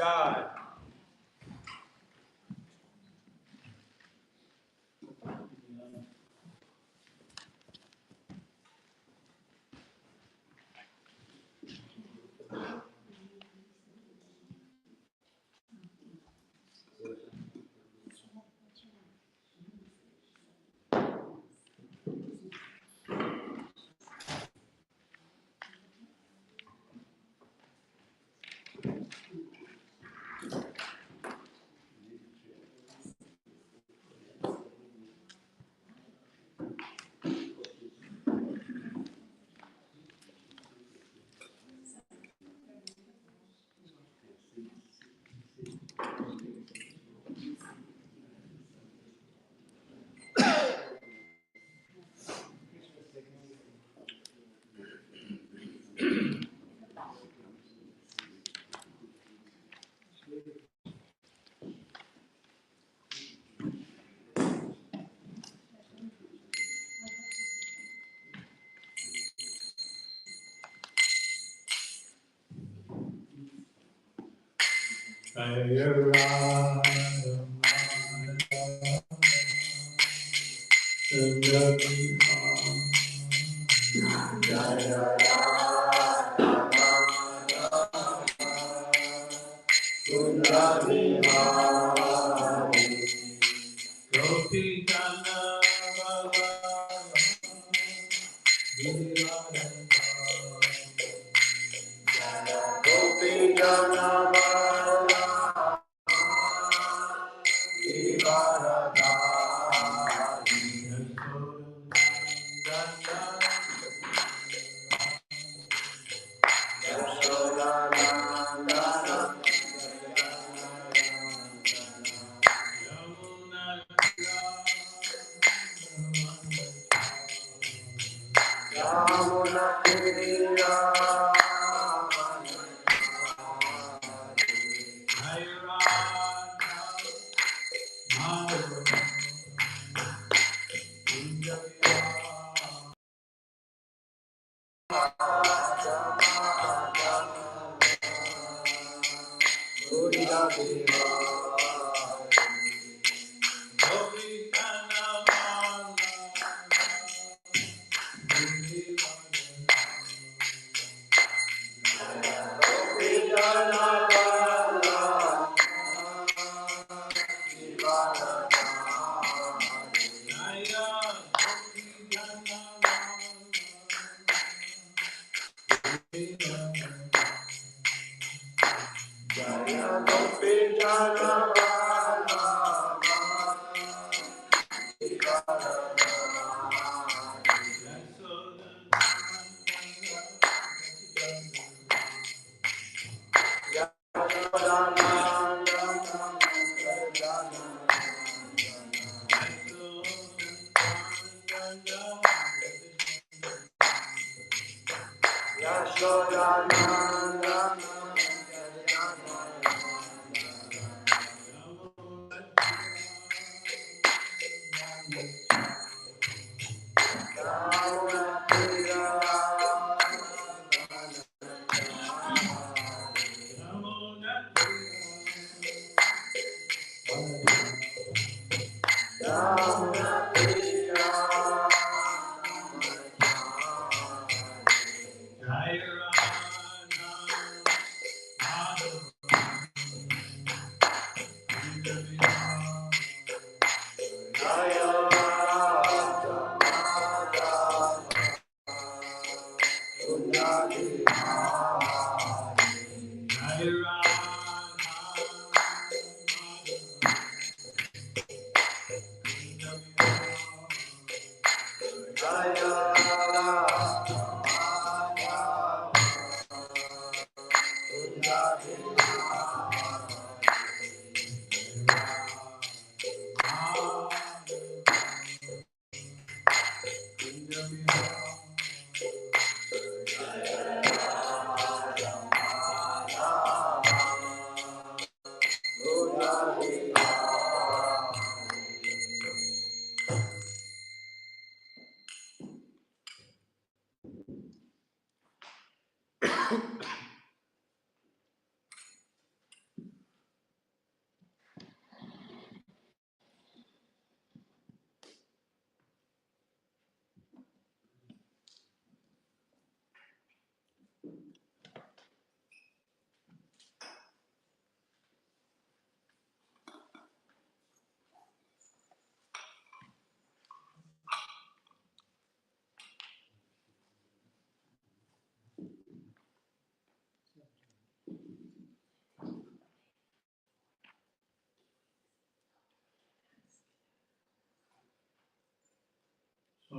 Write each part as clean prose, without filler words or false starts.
Jai.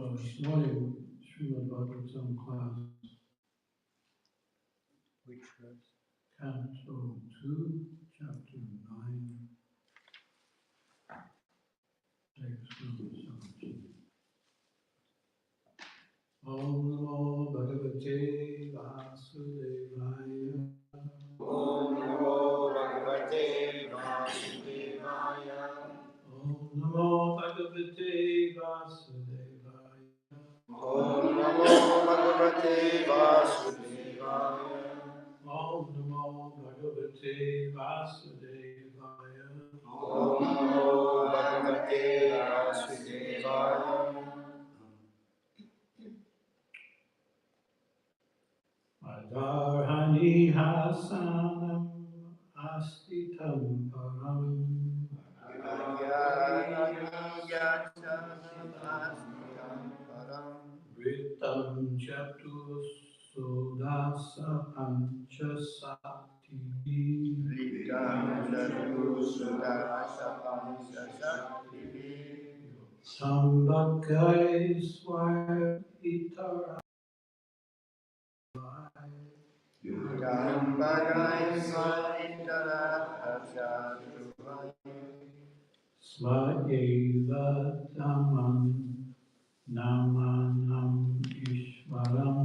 This morning, Srimad Bhagavatam class. Which verse? Canto 2, Chapter 9, text number 17. Om Namo Bhagavate Vasudevaya. Om Namo Bhagavate Vasudevaya. Om Namo Bhagavate Vasudevaya. Om Namo Bhagavate Vasudevaya. Om Namo Bhagavate Vasudevaya. Om Namo Bhagavate Vasudevaya. Adarhani Hasanam Astitam Param. Vritam Chatu Sudasa Panchasati. Sambhagai Swaya Itara. Svaeva Dhammam Namanam Ishvaram.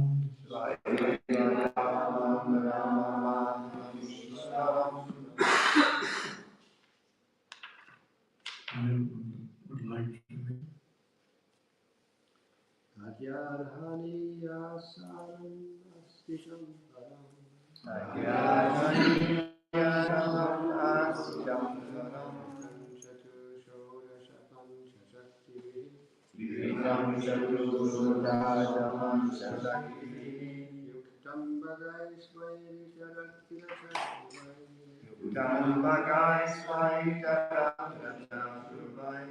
I would like to read. Adyarhani yasaram astisam param. Adyarhani yasalam astitam param. Vitam chatu sudasha pancha shaktivi. Yuktam bhagai svaitaratra chaturvai.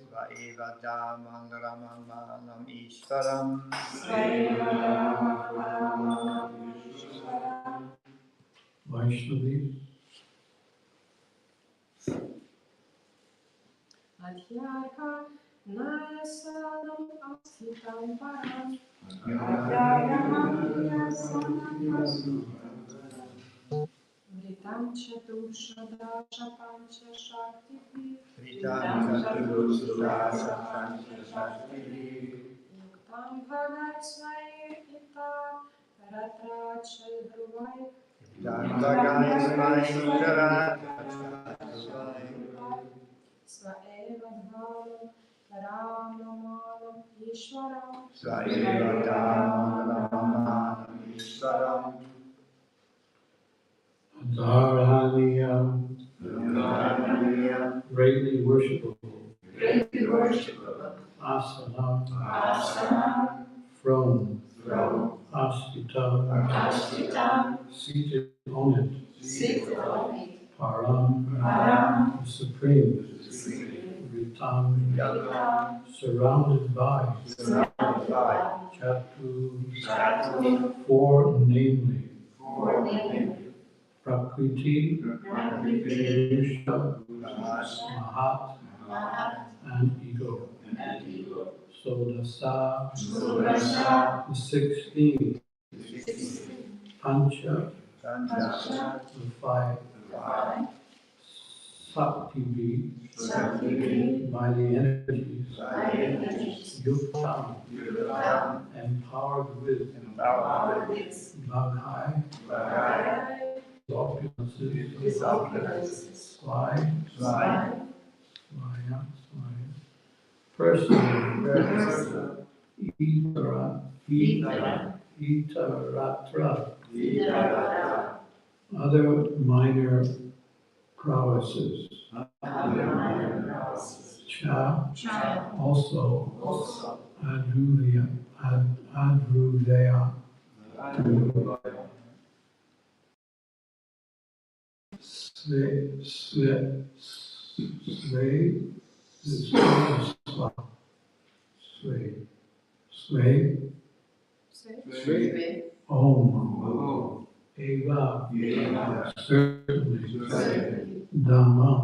Svaeva dhammam ramamanam ishvaram. Vaishnavis. Adhyarha nayasanam astitam param. Vritam chaturshadasha pancha shaktivi. Yuktam bhagai svaita ratra chadruvai. Svaeva dhammam ramamanam ishvaram. Adharhaniyam, greatly worshipable. Asanam, throne. Astitam, seated on it. Param, the supreme. Vritam, surrounded by. Chatu, four, namely. Prakriti, Purusha, Mahat, and ego. Sodasa, the 16. Pancha, Pancha, the five Sakti, by the energies, Yuktam, empowered with Bhagai, opulences, Svaya, personal, Itaratra, other minor prowesses, Cha, also, Adruvya, Sve, Om, Eva, certainly, Dhammam,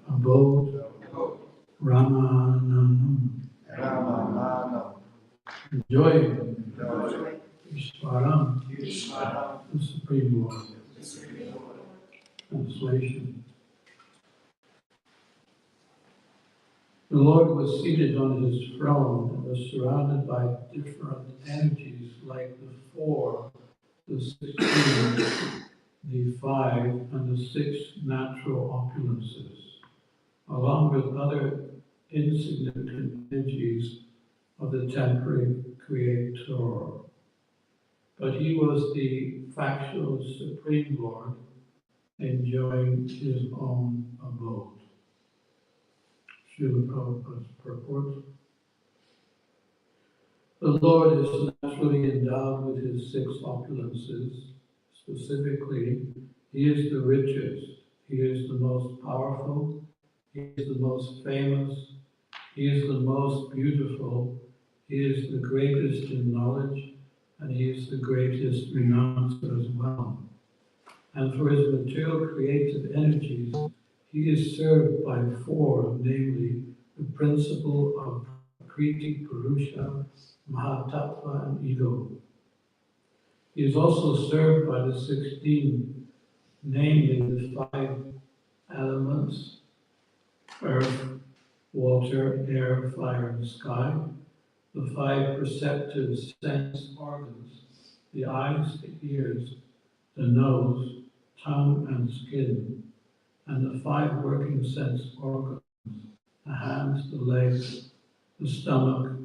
abode, Ramananam, joy, Ishvaram, the Supreme Lord. Translation. The Lord was seated on his throne and was surrounded by different energies like the four, the 16, the 5, and the 6 natural opulences, along with other insignificant energies of the temporary Creator. But he was the factual Supreme Lord, enjoying his own abode. Srila Prabhupada's purport. The Lord is naturally endowed with his 6 opulences. Specifically, he is the richest, he is the most powerful, he is the most famous, he is the most beautiful, he is the greatest in knowledge, and he is the greatest renouncer as well. And for his material creative energies, he is served by 4, namely the principle of Prakriti, Purusha, Mahatattva, and Ego. He is also served by the 16, namely the 5 elements, earth, water, air, fire, and sky, the 5 perceptive sense organs, the eyes, the ears, the nose, tongue, and skin, and the 5 working sense organs, the hands, the legs, the stomach,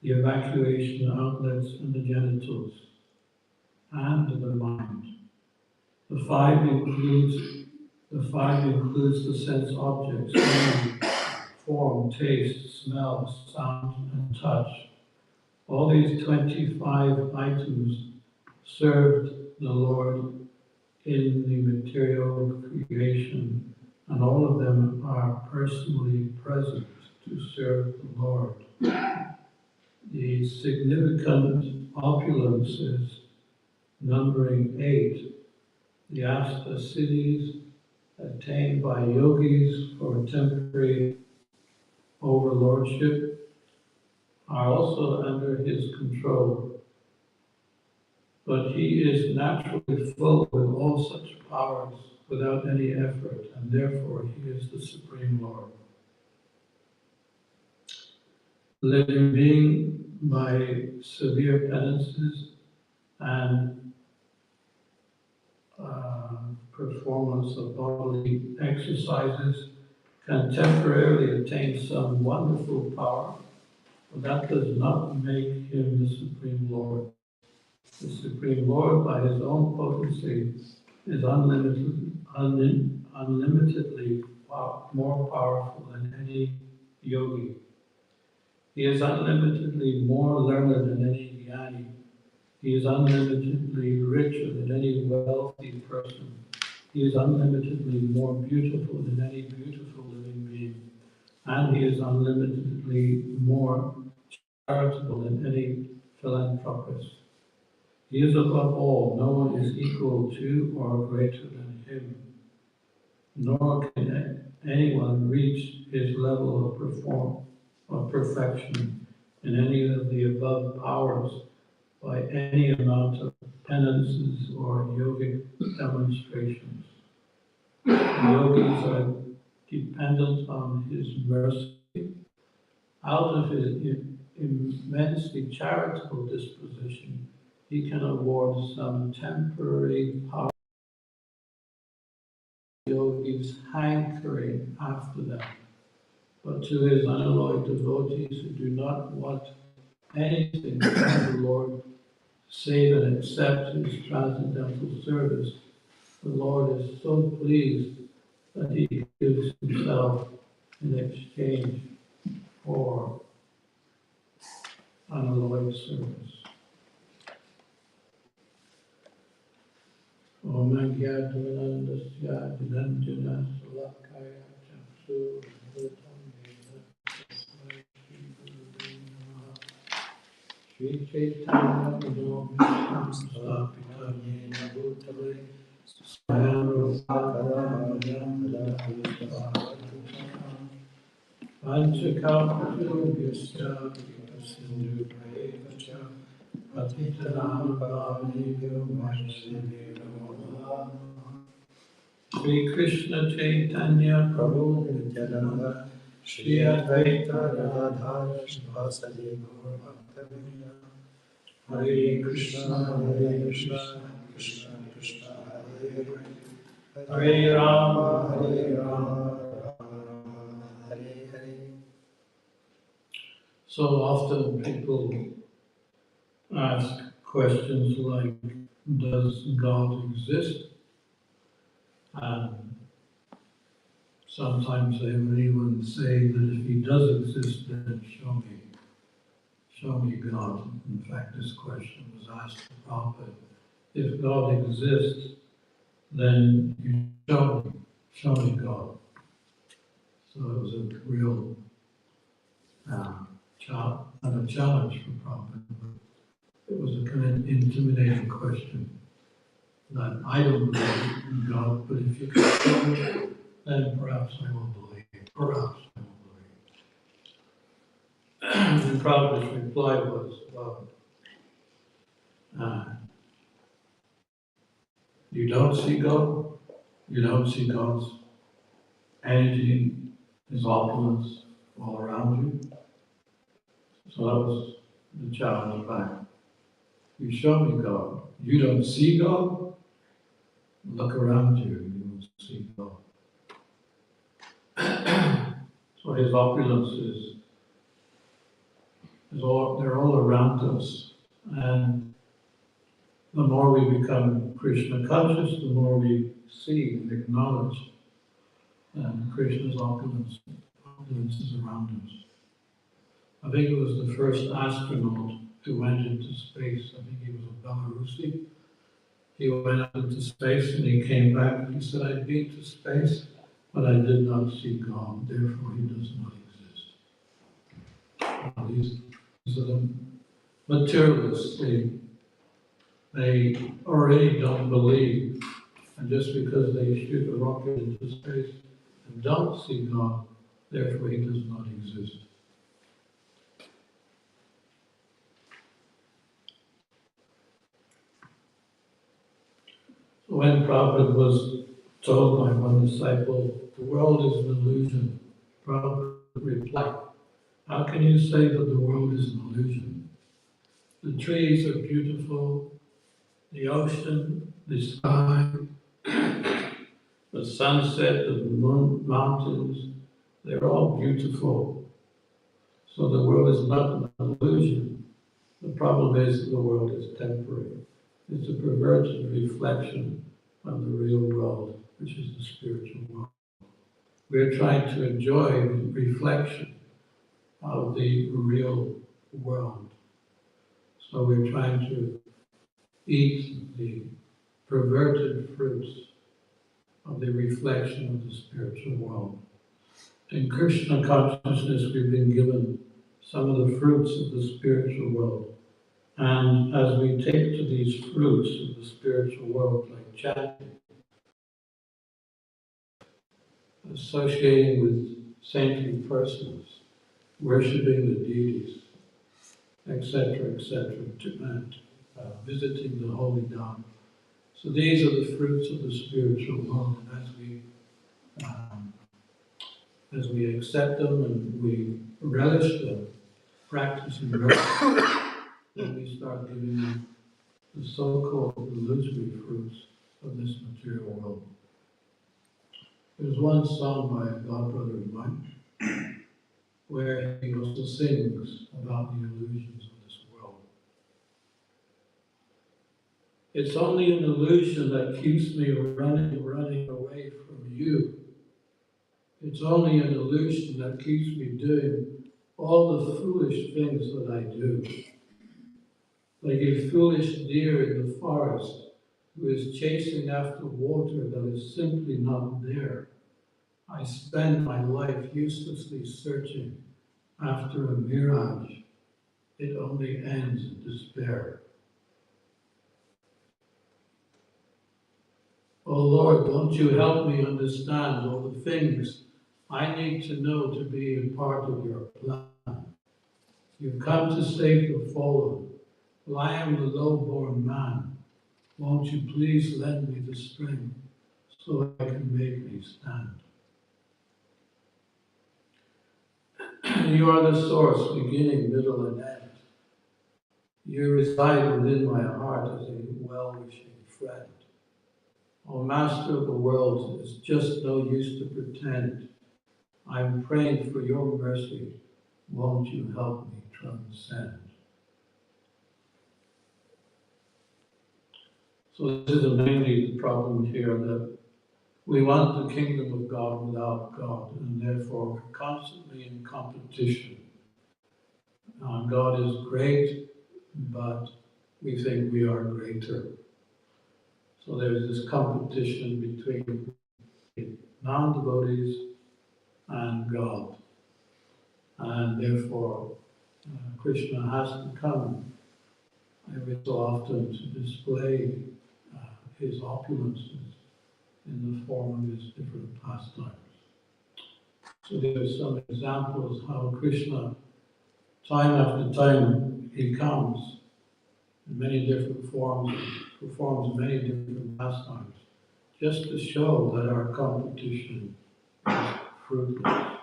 the evacuation outlets, and the genitals, and the mind. The 5 includes the sense objects, namely form, taste, smell, sound, and touch. All these 25 items served the Lord in the material creation, and all of them are personally present to serve the Lord. The significant opulences, numbering 8, the Asta cities attained by yogis for temporary overlordship, are also under his control. But he is naturally full with all such powers without any effort, and therefore he is the Supreme Lord. Living being, by severe penances and performance of bodily exercises, can temporarily attain some wonderful power, but that does not make him the Supreme Lord. The Supreme Lord, by his own potency, is unlimitedly more powerful than any yogi. He is unlimitedly more learned than any jnani. He is unlimitedly richer than any wealthy person. He is unlimitedly more beautiful than any beautiful living being. And he is unlimitedly more charitable than any philanthropist. He is above all. No one is equal to or greater than him. Nor can anyone reach his level of perfection in any of the above powers by any amount of penances or yogic demonstrations. The yogis are dependent on his mercy. Out of his immensely charitable disposition, he can award some temporary power. Yogis hankering after them. But to his unalloyed devotees who do not want anything from the Lord save and accept his transcendental service, the Lord is so pleased that he gives himself in exchange for unalloyed service. Om Agyadanandasya Dinanjana Salakaya Chaksu Bhutam Tasmai Shri Gurave Namaha Shri Chaitanya Prabhu Samstapita Yena Bhutale Swayam Rupakadam Panchakalpaturubhyascha Sindhu Prayevacha Patitanam Pavanebhyo Vaishnavebhyo Shri Krishna Chaitanya Prabhu Nityananda Shri Advaita Gadadhara Srivasadi Gaur Bhaktavinda Hare Krishna Krishna Krishna Hare Hare Hare Rama Rama Hare Hare. So often people ask questions like, does God exist? And sometimes they would even say that if he does exist, then show me God. In fact, this question was asked to Prabhupada. If God exists, then you show me God. So it was a real challenge for Prabhupada. It was a kind of intimidating question that I don't believe in God, but if you can show me, then perhaps I will believe. Perhaps I will believe. And Prabhupada's reply was, well, you don't see God, you don't see God's energy, his opulence all around you. So that was the challenge back. You show me God. You don't see God? Look around you, you will see God. So his opulence they're all around us. And the more we become Krishna conscious, the more we see and acknowledge Krishna's opulence is around us. I think it was the first astronaut who went into space. I think he was a Belarusi. He went out into space and he came back. He said, I've been to space, but I did not see God. Therefore, he does not exist. These are the materialists. They already don't believe. And just because they shoot a rocket into space and don't see God, therefore he does not exist. So when Prabhupada was told by one disciple, the world is an illusion, Prabhupada replied, how can you say that the world is an illusion? The trees are beautiful, the ocean, the sky, the sunset, the mountains, they're all beautiful. So the world is not an illusion. The problem is that the world is temporary. It's a perverted reflection of the real world, which is the spiritual world. We're trying to enjoy the reflection of the real world. So we're trying to eat the perverted fruits of the reflection of the spiritual world. In Krishna consciousness, we've been given some of the fruits of the spiritual world. And as we take to these fruits of the spiritual world, like chanting, associating with saintly persons, worshipping the deities, etc., visiting the holy Dham. So these are the fruits of the spiritual world, and as we accept them and we relish them, practice and relish, then we start giving them the so-called illusory fruits of this material world. There's one song by a godbrother of mine where he also sings about the illusions of this world. It's only an illusion that keeps me running away from you. It's only an illusion that keeps me doing all the foolish things that I do. Like a foolish deer in the forest who is chasing after water that is simply not there. I spend my life uselessly searching after a mirage. It only ends in despair. Oh Lord, won't you help me understand all the things I need to know to be a part of your plan? You've come to save the fallen. Well, I am the low-born man. Won't you please lend me the strength so I can make me stand? You are the source, beginning, middle, and end. You reside within my heart as a well-wishing friend. O Master of the world, it's just no use to pretend. I'm praying for your mercy. Won't you help me transcend? So this is mainly the problem here, that we want the kingdom of God without God, and therefore we're constantly in competition. God is great, but we think we are greater. So there's this competition between non-devotees and God. And therefore, Krishna has to come every so often to display his opulences in the form of his different pastimes. So there are some examples how Krishna, time after time, he comes in many different forms, performs many different pastimes, just to show that our competition is fruitless.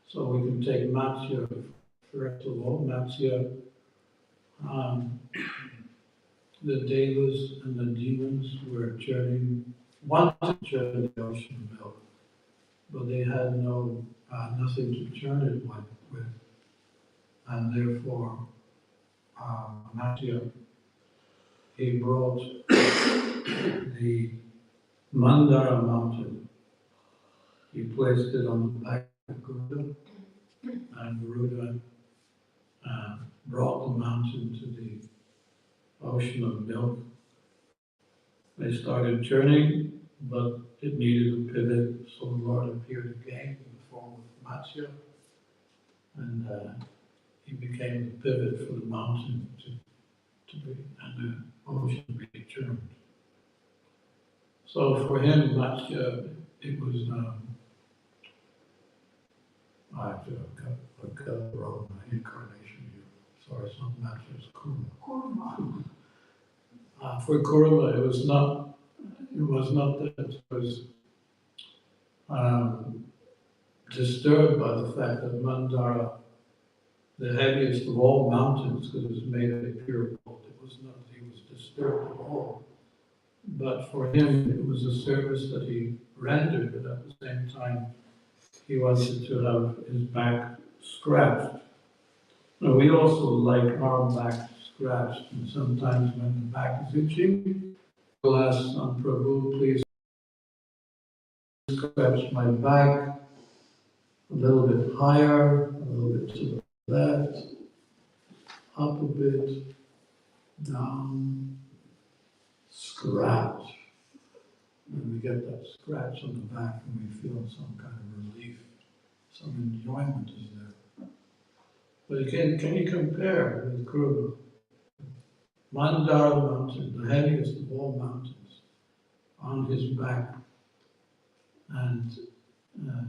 So we can take Matsya, first of all. Matsya, the devas and the demons were wanted to churn the ocean of milk, but they had nothing to churn it with, and therefore Matsya, he brought the Mandara mountain. He placed it on the back of Garuda, and Garuda brought the mountain to the ocean of milk. They started churning, but it needed a pivot, so the Lord appeared again in the form of Matsya, and he became the pivot for the mountain to be, and the ocean to be churned. So for him, Matsya, it was, I have to got the wrong incarnation here. Sorry, it's not Matsya, it's Kurma. For Kurma, it was not that it was disturbed by the fact that Mandara, the heaviest of all mountains, because it was made of pure gold, it was not that he was disturbed at all. But for him, it was a service that he rendered, but at the same time, he wanted to have his back scratched. Now, we also like our back scratched, and sometimes when the back is itching, we'll ask Prabhu, please scratch my back a little bit higher, a little bit to the left, up a bit, down, scratch. And we get that scratch on the back and we feel some kind of relief, some enjoyment is there. But can you compare with Kruba? Mandara mountain, the heaviest of all mountains, on his back, and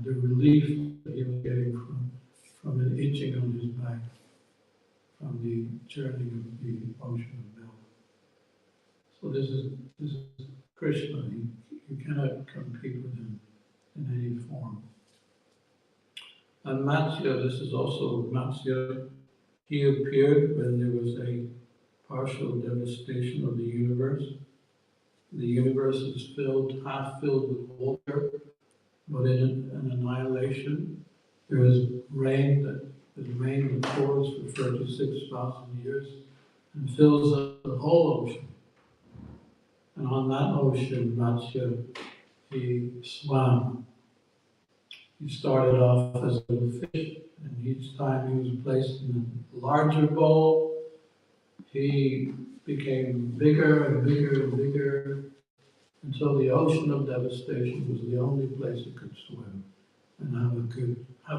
the relief that he was getting from an itching on his back. from the churning of the ocean of milk. So this is Krishna. You cannot compete with him in any form. And Matsya, this is also Matsya. He appeared when there was a partial devastation of the universe. The universe is half filled with water, but in an annihilation, there is rain that pours for 36,000 years and fills up the whole ocean. And on that ocean, Matsya, he swam. He started off as a little fish, and each time he was placed in a larger bowl, he became bigger and bigger and bigger, until the ocean of devastation was the only place he could swim and have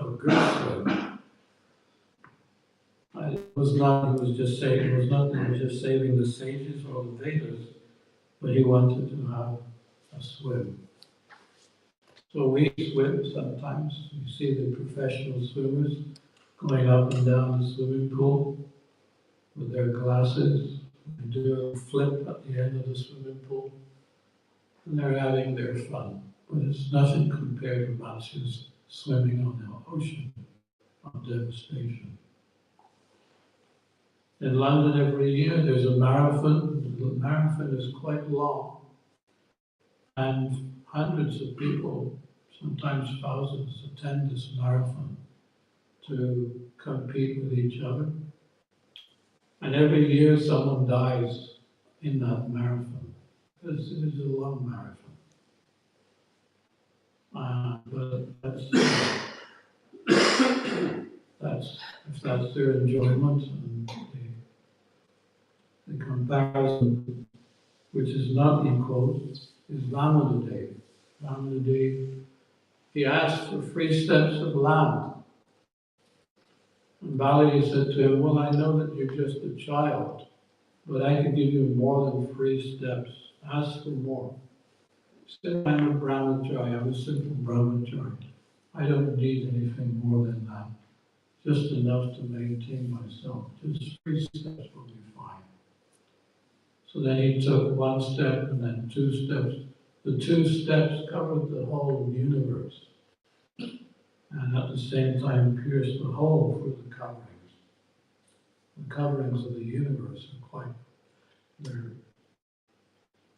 a good swim. It was not that he was just saving the sages or the Vedas, but he wanted to have a swim. So we swim sometimes. You see the professional swimmers going up and down the swimming pool with their glasses. They do a flip at the end of the swimming pool, and they're having their fun. But it's nothing compared to Matsya's swimming on the ocean of devastation. In London every year there's a marathon. The marathon is quite long, and hundreds of people, sometimes thousands, attend this marathon to compete with each other. And every year someone dies in that marathon, because it is a long marathon. But if that's their enjoyment, and the comparison, which is not equal, is Vamanadev. Vamanadev, he asked for 3 steps of land. And Bali said to him, well, I know that you're just a child, but I can give you more than 3 steps. Ask for more. He said, I'm a brahmachari, I'm a simple brahmachari. I don't need anything more than that. Just enough to maintain myself. Just 3 steps will be fine. So then he took 1 step and then 2 steps. The 2 steps covered the whole universe, and at the same time pierced the hole for the coverings. The coverings of the universe are they're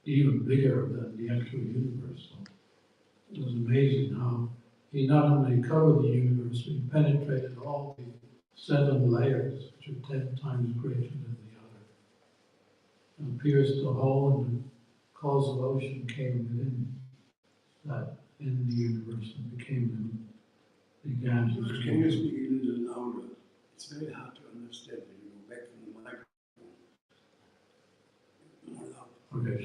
even bigger than the actual universe. So it was amazing how he not only covered the universe, he penetrated all the 7 layers, which are 10 times greater than the other, and pierced the hole, and the causal ocean came in the universe and began to. Can you speak a little louder? It's very hard to understand when you go back from the microphone. More loud. Okay.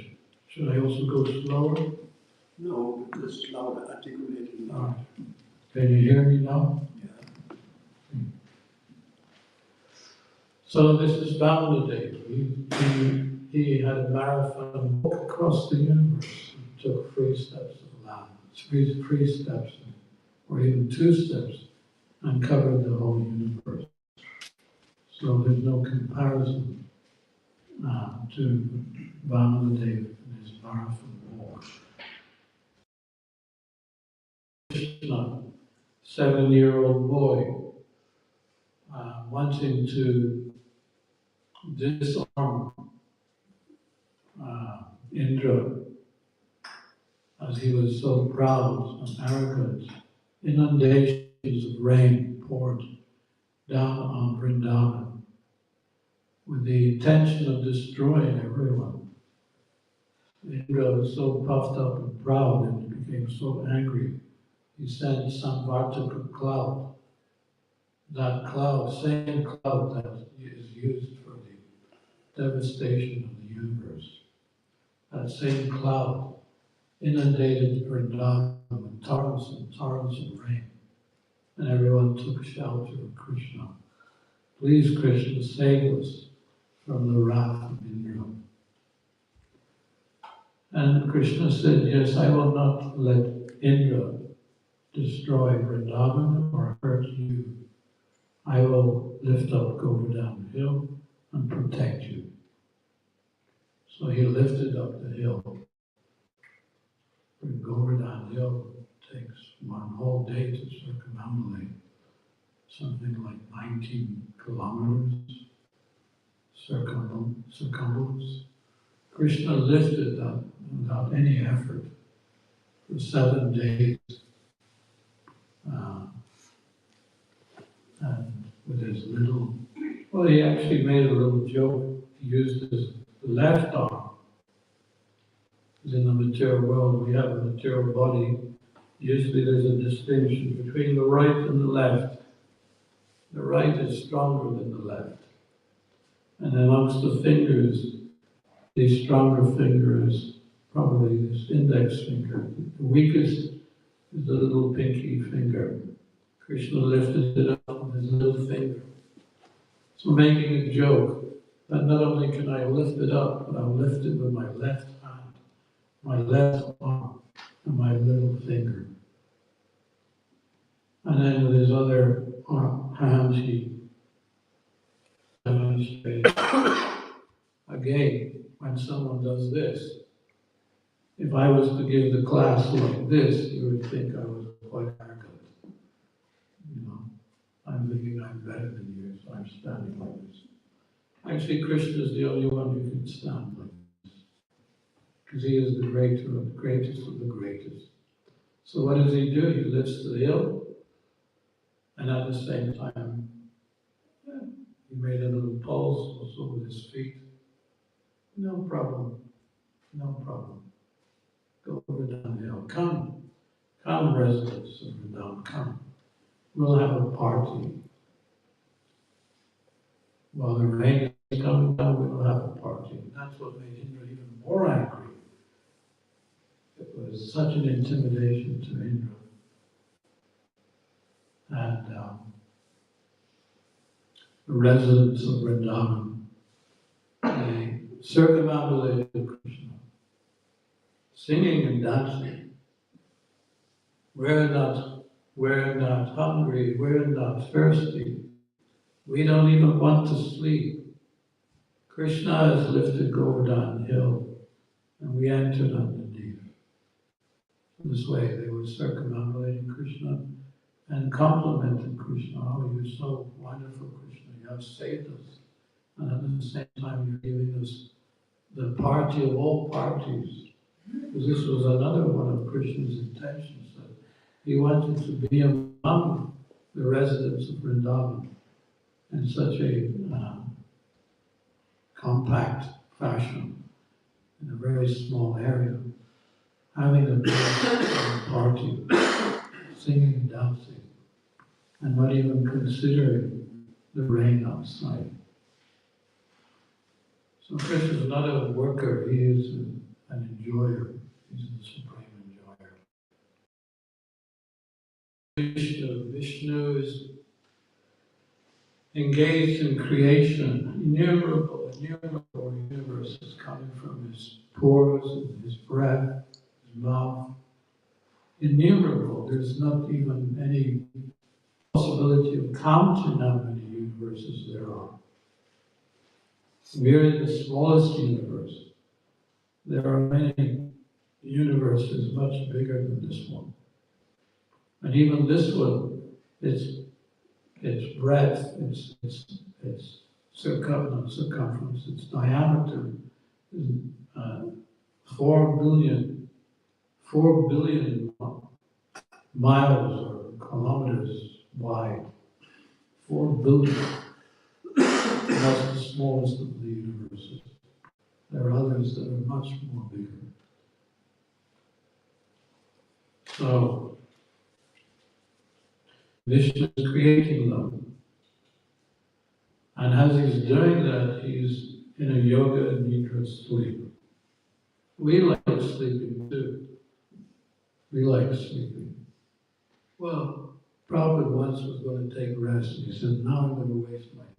Should I also go slower? No, but just louder, articulating louder. Can you hear me now? Yeah. So this is Vamanadev. He had a marathon walk across the universe. He took 3 steps of land, 3 steps, or even 2 steps, and covered the whole universe. So there's no comparison to Vamanadev and his marathon walk. Krishna, 7-year-old boy, wanting to disarm Indra, as he was so proud and arrogant. Inundations of rain poured down on Vrindavan with the intention of destroying everyone. Indra was so puffed up and proud, and he became so angry, he sent Samvartaka cloud. That cloud, same cloud that is used for the devastation of the universe, that same cloud inundated Vrindavan with torrents and torrents of rain, and everyone took shelter of Krishna. Please, Krishna, save us from the wrath of Indra. And Krishna said, yes, I will not let Indra destroy Vrindavan or hurt you. I will lift up Govardhan Hill and protect you. So he lifted up the hill. Govardhan Hill takes one whole day to circumambulate, something like 19 kilometers circumambulance. Krishna lifted that without any effort for 7 days, and with his little, well, he actually made a little joke. He used his left arm. Because in the material world, we have a material body. Usually there's a distinction between the right and the left. The right is stronger than the left. And amongst the fingers, the stronger finger is probably this index finger. The weakest is the little pinky finger. Krishna lifted it up with his little finger. So making a joke that not only can I lift it up, but I'll lift it with my left hand, my left arm, and my little finger. And then with his other hand, he demonstrated. Again, when someone does this, if I was to give the class like this, you would think I was quite arrogant. You know, I'm thinking I'm better than you, so I'm standing like this. Actually, Krishna is the only one who can stand like this, because he is the greatest of the greatest. So what does he do? He lifts the hill, and at the same time, he made a little pulse also with his feet. No problem, no problem. Go over down the hill. Come, residents of Vrindavan, come. We'll have a party. While the rain is coming down, we'll have a party. And that's what made Indra even more angry. It was such an intimidation to Indra. And the residents of Vrindavan, they circumambulated Krishna, singing and dancing. We're not hungry, we're not thirsty. We don't even want to sleep. Krishna has lifted Govardhan Hill, and we entered underneath. This way, they were circumambulating Krishna and complimenting Krishna. Oh, you're so wonderful, Krishna. You have saved us. And at the same time, you're giving us the party of all parties. Because this was another one of Krishna's intentions, that he wanted to be among the residents of Vrindavan in such a compact fashion, in a very small area, having a big party, singing and dancing, and not even considering the rain outside. So Krishna is not a worker, he is an enjoyer, he's the supreme enjoyer. Vishnu is engaged in creation, innumerable universes coming from his pores, and his breath, his mouth. Innumerable. There's not even any possibility of counting how many universes there are. We're in the smallest universe. There are many universes much bigger than this one. And even this one, its breadth, its circumference, its diameter is 4 billion miles or kilometers wide. 4 billion. That's the smallest of the universes. There are others that are much more bigger. So, Vishnu is creating them. And as he's doing that, he's in a yoga nidra sleep. We like sleeping too. We like sleeping. Well, Prabhupada once was going to take rest, and he said, now I'm going to waste my time.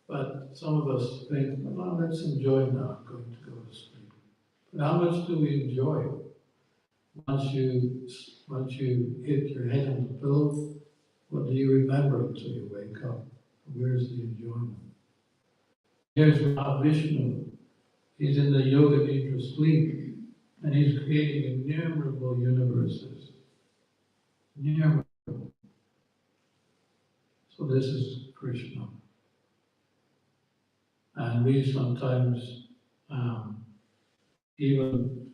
But some of us think, well, let's enjoy now, I'm going to go to sleep. But how much do we enjoy it? Once you hit your head on the pillow, What do you remember until you wake up? Where's the enjoyment? Here's Mahavishnu. He's in the Yoga Nidra sleep, and he's creating innumerable universes. Innumerable. So this is Krishna. And we sometimes, even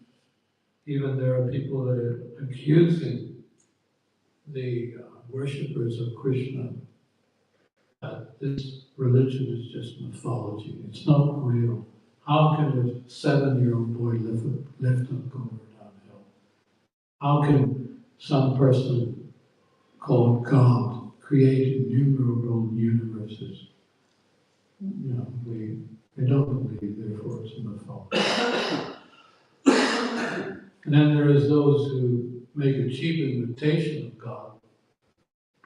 there are people that are accusing the worshippers of Krishna that this religion is just mythology. It's not real. How can a 7-year-old boy lift a gourd downhill? How can some person called God create innumerable universes? You know, we don't believe, therefore it's a mythology. And then there is those who make a cheap imitation of God.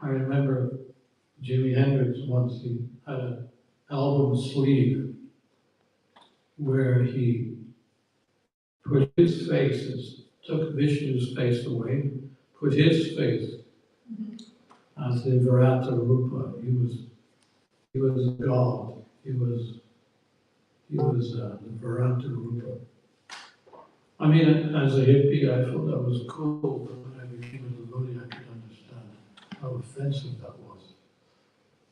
I remember Jimi Hendrix once, he had an album sleeve where he put his faces, took Vishnu's face away, put his face as the Virata Rupa. He was a god. He was the Virata Rupa. I mean, as a hippie, I thought that was cool, but when I became a devotee, I could understand how offensive that was.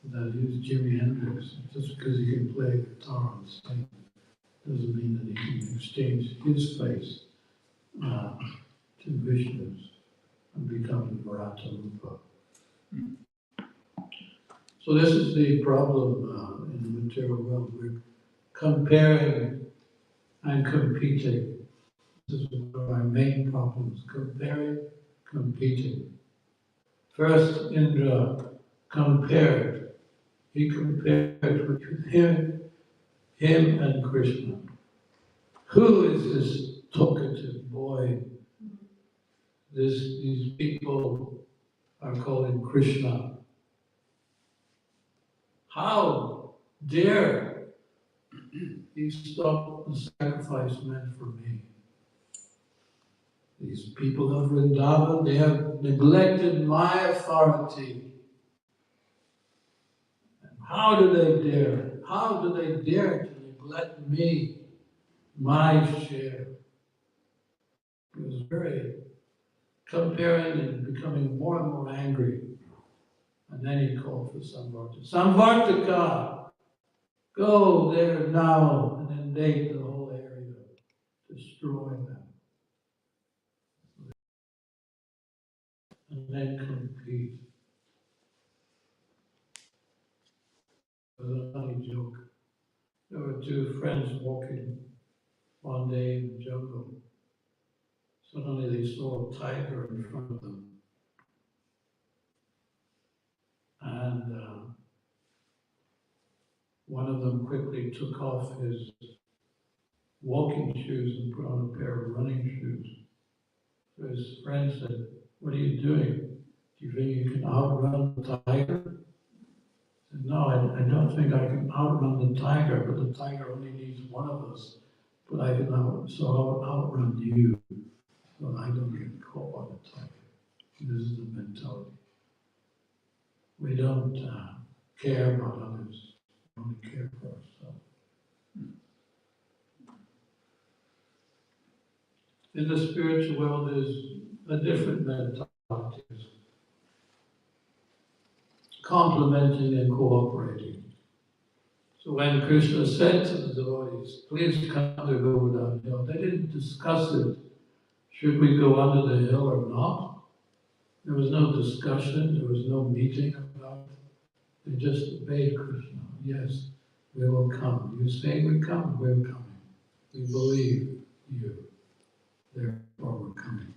That he was Jimi Hendrix. Just because he can play guitar on stage doesn't mean that he can exchange his face to Vishnu's and become the Virata Rupa. So this is the problem in the material world. We're comparing and competing. This is one of our main problems, comparing, competing. First, Indra compared. He compared with him and Krishna. Who is this talkative boy? These people are calling Krishna. How dare he stop the sacrifice meant for me? These people of Vrindavan, they have neglected my authority. And how do they dare? How do they dare to neglect me, my share? He was very comparing and becoming more and more angry. And then he called for Samvartaka. Samvartaka! Go there now and invade the whole area. Destroy them. And then compete. It was a funny joke. There were two friends walking one day in the jungle. Suddenly they saw a tiger in front of them. And one of them quickly took off his walking shoes and put on a pair of running shoes. So his friend said, "What are you doing? Do you think you can outrun the tiger?" He said, "No, I don't think I can outrun the tiger, but the tiger only needs one of us. But I can I'll outrun you, so I don't get caught by the tiger." This is the mentality. We don't care about others. We only care for ourselves. In the spiritual world, there's a different mentality. Complementing and cooperating. So when Krishna said to the devotees, "Please come to Govardhan Hill," they didn't discuss it. Should we go under the hill or not? There was no discussion, there was no meeting about it. They just obeyed Krishna. Yes, we will come. You say we come, we're coming. We believe you, therefore we're coming.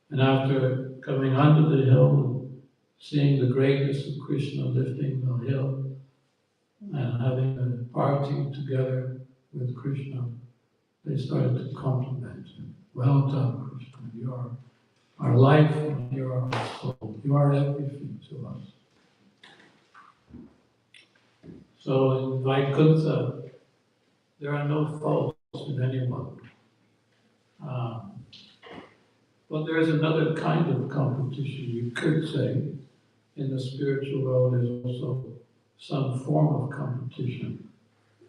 And after coming under the hill and seeing the greatness of Krishna lifting the hill and having a party together with Krishna, they started to compliment him. "Well done, Krishna. You are our life and you are our soul. You are everything to us." So in Vaikuntha, there are no faults in anyone. But there is another kind of competition, you could say, in the spiritual world there's also some form of competition.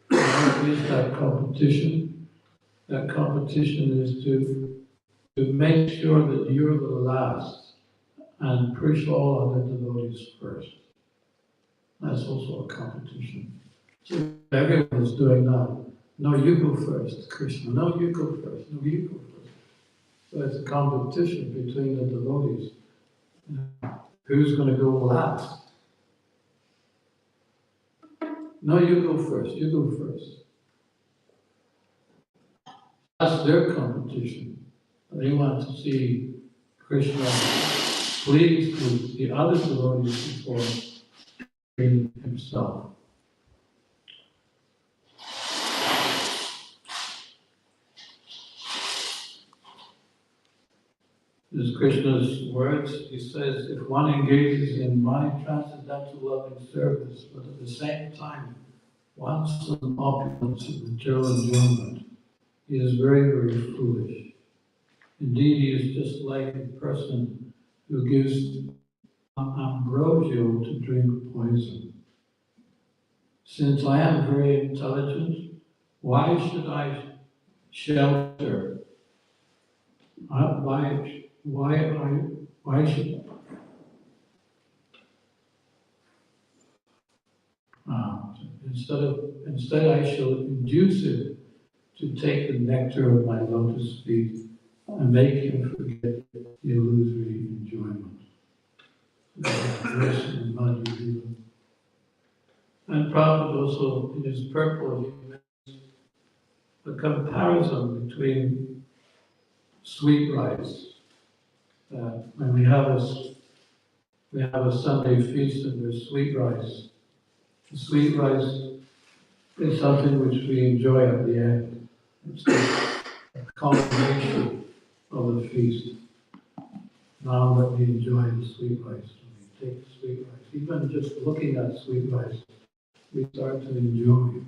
What is that competition? That competition is to make sure that you're the last and push all other devotees first. That's also a competition. So everyone is doing that. No, you go first, Krishna. No, you go first. No, you go first. So it's a competition between the devotees. Who's going to go last? No, you go first. You go first. That's their competition. They want to see Krishna pleased with the other devotees before being himself. This is Krishna's words. He says, if one engages in my transcendental loving service, but at the same time wants some opulence of material enjoyment, he is very, very foolish. Indeed, he is just like a person who gives ambrosial to drink poison. Since I am very intelligent, why should I shelter? Why should instead I shall induce it to take the nectar of my lotus feet and make him forget the illusory enjoyment. And Prabhupada also, in his purport, he makes a comparison between sweet rice. When we have a Sunday feast and there's sweet rice. The sweet rice is something which we enjoy at the end. It's a culmination of the feast. Now that we enjoy the sweet rice, we take the sweet rice. Even just looking at sweet rice, we start to enjoy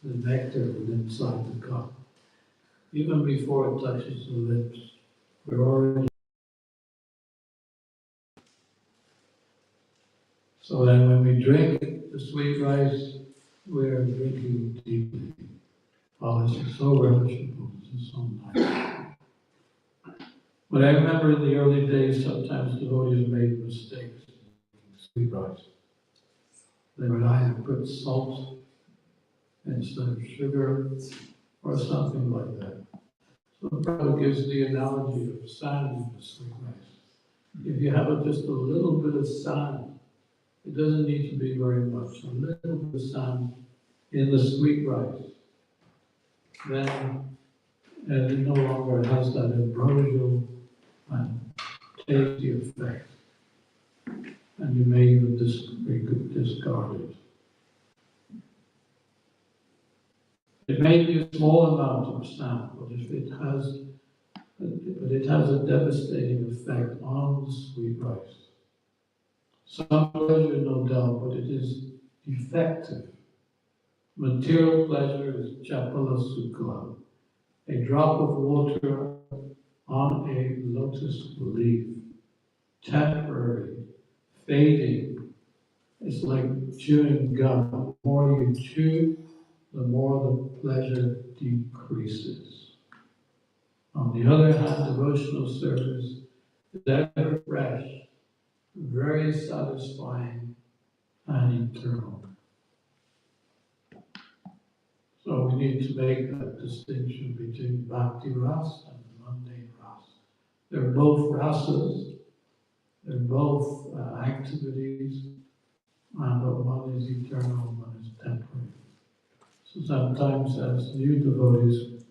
the nectar inside the cup. Even before it touches the lips, we're already. So then when we drink the sweet rice, we're drinking deeply. Oh, this is so relishable, this is so nice. But I remember in the early days, sometimes devotees made mistakes in sweet rice. They would either put salt instead of sugar, or something like that. So the Prabhupada gives the analogy of sand in the sweet rice. If you have just a little bit of sand, it doesn't need to be very much, a little bit of sand in the sweet rice, then it no longer has that ambrosial and tasty effect. And you may even discard it. It may be a small amount of sand, but it has a devastating effect on the sweet rice. Some pleasure, no doubt, but it is effective. Material pleasure is chapala sukla, a drop of water on a lotus leaf, temporary, fading. It's like chewing gum. The more you chew, the more the pleasure decreases. On the other hand, devotional service is ever fresh, very satisfying, and eternal. So we need to make that distinction between bhakti ras and mundane ras. They're both rasas, they're both activities, but one is eternal, one is temporary. So sometimes as new devotees,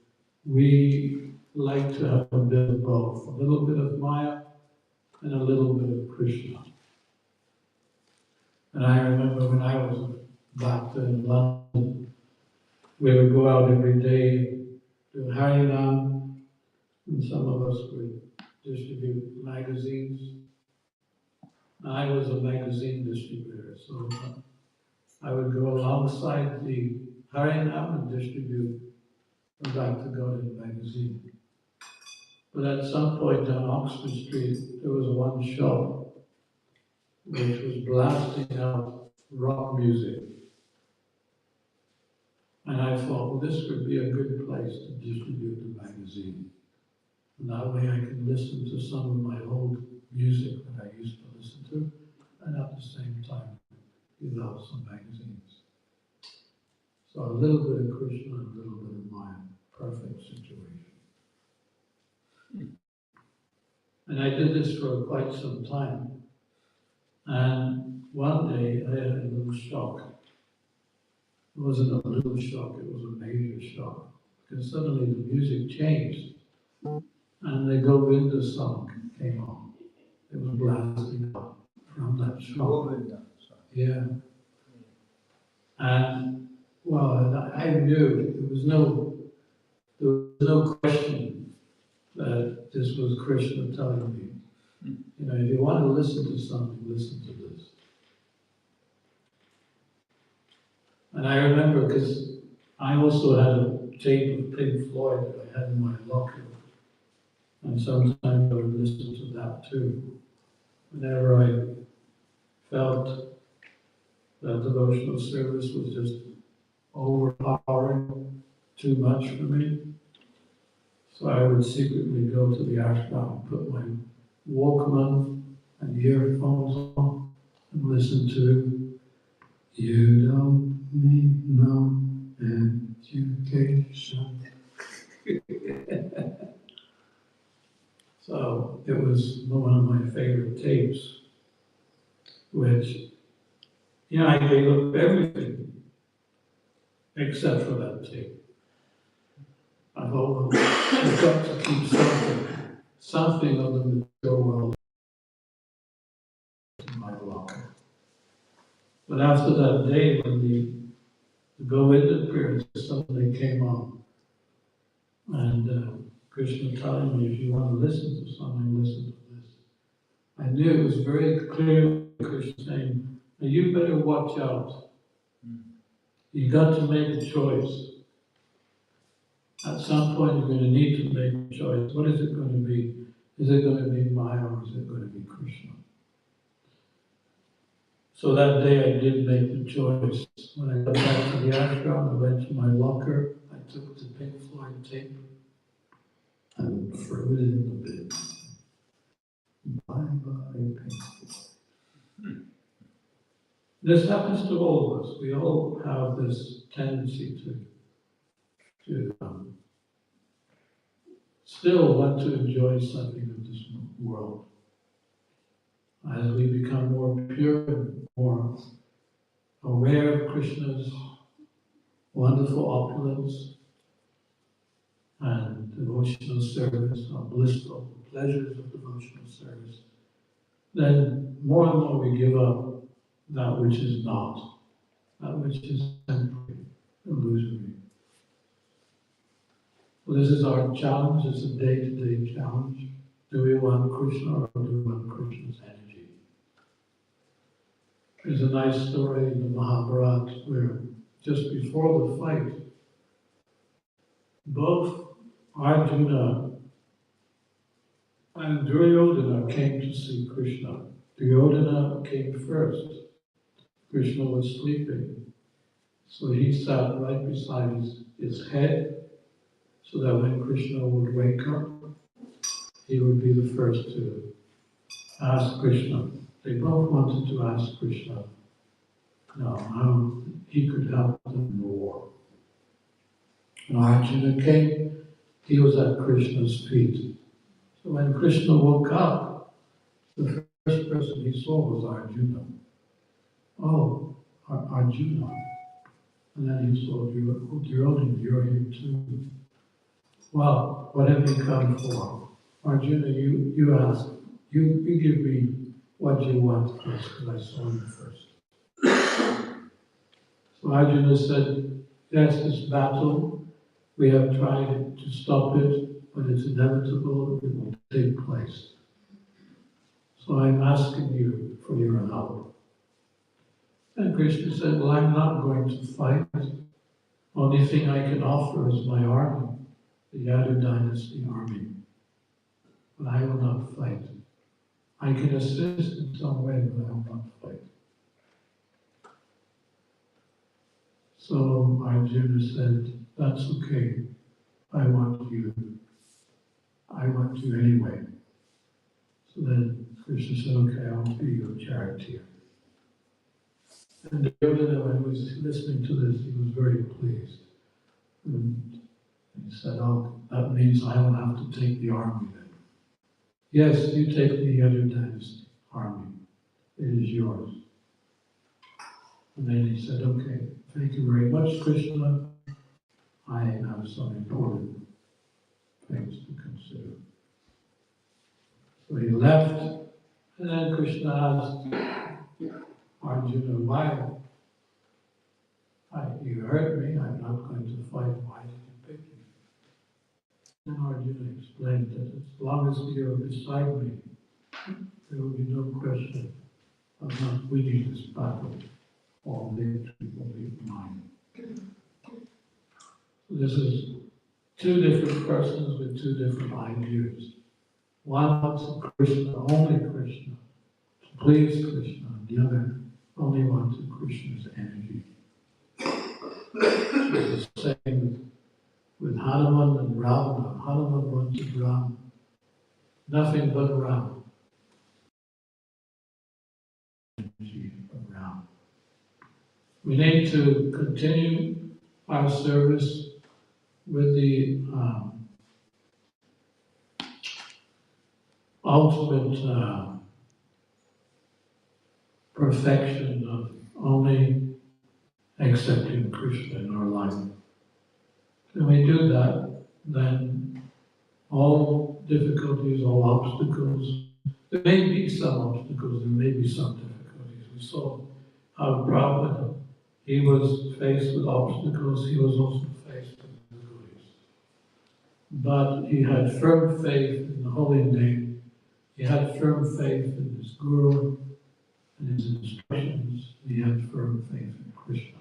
we like to have a bit of both, a little bit of Maya and a little bit of Krishna. And I remember when I was back in London, we would go out every day, do Harinam, and some of us would distribute magazines. I was a magazine distributor, so I would go alongside the Harinam and distribute the Bhakti Gaudiya magazine. But at some point on Oxford Street, there was one shop which was blasting out rock music. And I thought, well, this would be a good place to distribute the magazine. And that way I can listen to some of my old music that I used to listen to, and at the same time, give out some magazines. So a little bit of Krishna and a little bit of Maya. Perfect situation. And I did this for quite some time. And one day I had a little shock. It wasn't a little shock, it was a major shock. Because suddenly the music changed. And the Govinda song came on. It was blasting out from that shock. Govinda. Yeah. And, well, I knew there was no question that this was Krishna telling me. You know, if you want to listen to something, listen to this. And I remember, because I also had a tape of Pink Floyd that I had in my locker. And sometimes I would listen to that too. Whenever I felt that devotional service was just overpowering, too much for me. So I would secretly go to the ashram and put my Walkman and earphones on and listen to "You Don't Need No Education." So it was one of my favorite tapes, which, you know, I gave up everything except for that tape. I thought, well, I've got to keep something of the material world in my locker. But after that day, when the Govinda period suddenly came on, and Krishna telling me, if you want to listen to something, listen to this. I knew it was very clear, Krishna saying, now you better watch out. You got to make a choice. At some point, you're going to need to make a choice. What is it going to be? Is it going to be Maya or is it going to be Krishna? So that day I did make the choice. When I got back to the ashram, I went to my locker, I took the Pink Floyd tape and threw it in the bin. Bye-bye, Pink Floyd. This happens to all of us. We all have this tendency to still want to enjoy something of this world. As we become more pure, more aware of Krishna's wonderful opulence and devotional service, or blissful pleasures of devotional service, then more and more we give up that which is not, that which is temporary, illusory. Well, this is our challenge, it's a day-to-day challenge. Do we want Krishna or do we want Krishna's energy? There's a nice story in the Mahabharata where just before the fight, both Arjuna and Duryodhana came to see Krishna. Duryodhana came first. Krishna was sleeping. So he sat right beside his head, so that when Krishna would wake up, he would be the first to ask Krishna. They both wanted to ask Krishna, how he could help them in the war. When Arjuna came, he was at Krishna's feet. So when Krishna woke up, the first person he saw was Arjuna. Oh, Arjuna. And then he saw Duryodhana, you're here too. Well, what have you come for? Arjuna, you ask. You give me what you want first, because I saw you first. So Arjuna said, yes, this battle, we have tried to stop it, but it's inevitable, it will take place. So I'm asking you for your help. And Krishna said, well, I'm not going to fight. Only thing I can offer is my army, the Yadu dynasty army. But I will not fight. I can assist in some way, but I will not fight. So Arjuna said, that's okay. I want you. I want you anyway. So then Krishna said, okay, I'll be your charioteer. And Duryodhana, when he was listening to this, he was very pleased. And he said, oh, that means I don't have to take the army then. Yes, you take the other dynasty army. It is yours. And then he said, okay, thank you very much, Krishna. I have some important things to consider. So he left, and then Krishna asked Arjuna, why? You hurt me, I'm not going to fight. Why did you pick me? And Arjuna explained that as long as you're beside me, there will be no question of not winning this battle. All victory will be mine. So this is two different persons with two different ideas. One wants Krishna, only Krishna, to please Krishna, and the other only wants Krishna's energy. So it's the same with Hanuman and Ravana. Hanuman wanted Ram, nothing but Ram. Energy of Ram. We need to continue our service with the ultimate perfection of only accepting Krishna in our life. When we do that, then all difficulties, all obstacles, there may be some obstacles, there may be some difficulties. We saw how Prabhupada, he was faced with obstacles, he was also faced with difficulties. But he had firm faith in the holy name, he had firm faith in his guru and his instructions, he had firm faith in Krishna.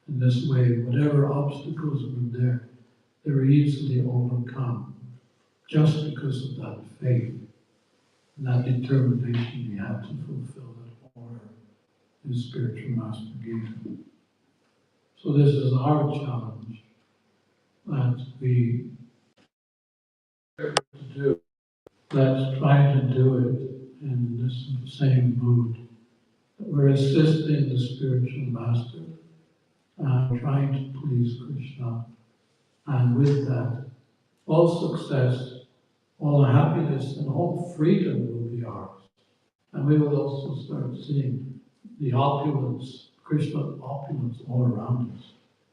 In this way, whatever obstacles were there, they were easily overcome just because of that faith and that determination he had to fulfill that order his spiritual master gave him. So this is our challenge that we to do. Let's try to do it in this same mood. We're assisting the spiritual master, trying to please Krishna, and with that, all success, all happiness, and all freedom will be ours. And we will also start seeing the opulence, Krishna opulence all around us.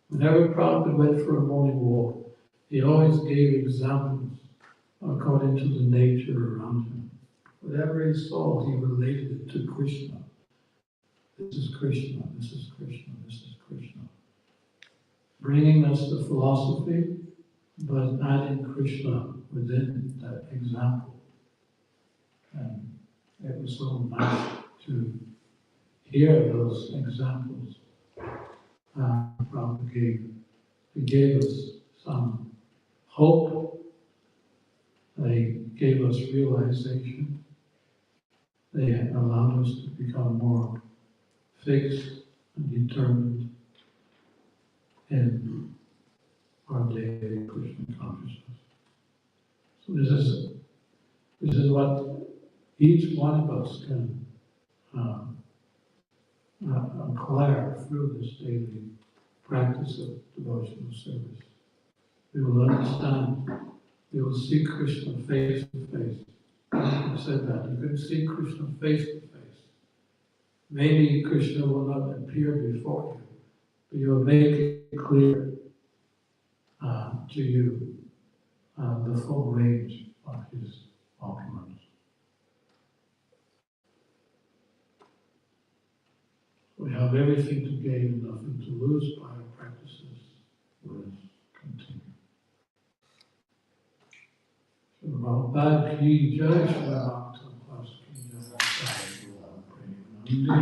Whenever Prabhupada went for a morning walk, he always gave examples according to the nature around him. Whatever he saw, he related it to Krishna. This is Krishna, this is Krishna, this is Krishna. Bringing us the philosophy, but adding Krishna within that example. And it was so nice to hear those examples Prabhupada gave. He gave us some hope. They gave us realization. They allowed us to become more fixed and determined in our daily Krishna consciousness. So this is what each one of us can acquire through this daily practice of devotional service. We will understand, we will see Krishna face to face. You said that, you can see Krishna face to face. Maybe Krishna will not appear before you, but you will make it clear to you the full range of his opulence. We have everything to gain, nothing to lose by our practices. Let us continue. Prabhupada ki jai, Shri Bhakta Plus ki jai.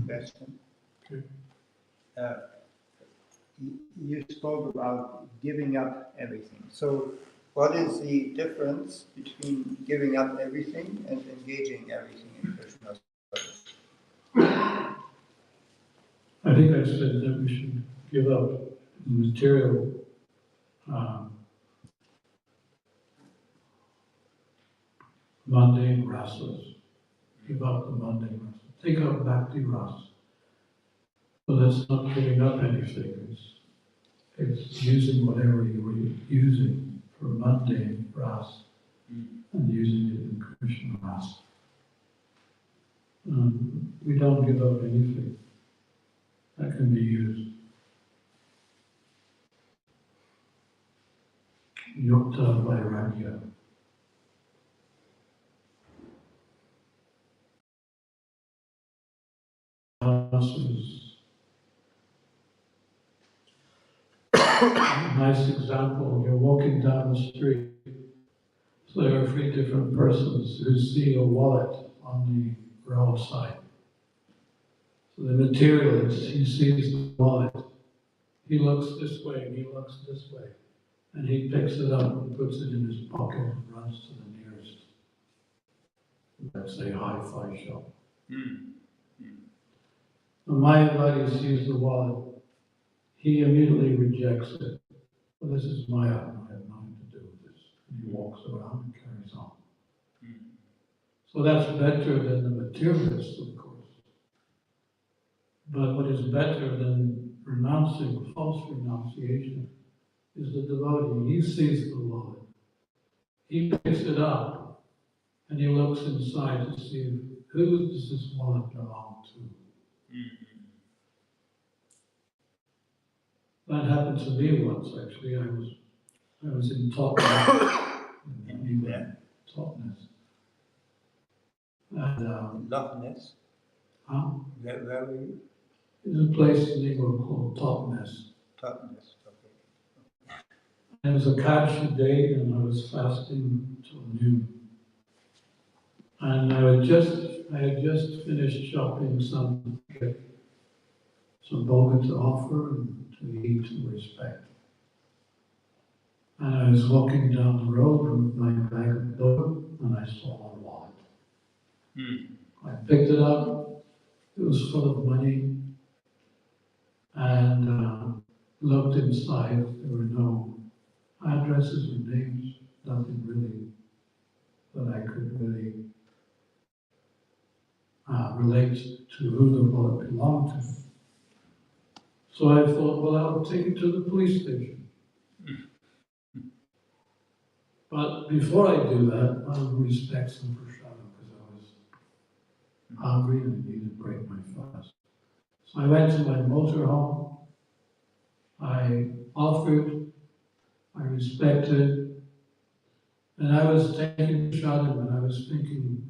question. Okay. You spoke about giving up everything. So, what is the difference between giving up everything and engaging everything in Krishna service? I think I said that we should give up material mundane rasas. Give up the mundane rasas. Take up bhakti rasa. So that's not giving up anything. It's using whatever you were using for mundane rasa and using it in Krishna rasa. We don't give up anything that can be used. Yukta vairagya. Nice example, you're walking down the street, so there are 3 different persons who see a wallet on the roadside. So the materialist, he sees the wallet, he looks this way and he looks this way, and he picks it up and puts it in his pocket and runs to the nearest, let's say, hi-fi shop. When Mayavadi sees the wallet, he immediately rejects it. Well, this is Maya, I have nothing to do with this. And he walks around and carries on. So that's better than the materialist, of course. But what is better than renouncing, false renunciation, is the devotee. He sees the wallet. He picks it up and he looks inside to see who does this wallet belong to. That happened to me once, actually. I was in Totnes. Totnes. And, Loch Ness? Where were you? there's a place in England called Totnes. Totnes, okay. It was a Kaksha day and I was fasting till noon. And I had just finished shopping some bhoga to offer and to eat and respect. And I was walking down the road with my bag of bhoga and I saw a wallet. I picked it up, it was full of money, and looked inside, there were no addresses or names, nothing really that I could really relate to who the wallet belonged to. So I thought, well, I'll take it to the police station. But before I do that, I will respect some prashadam because I was hungry and I needed to break my fast. So I went to my motorhome, I offered, I respected, and I was taking prashadam and I was thinking,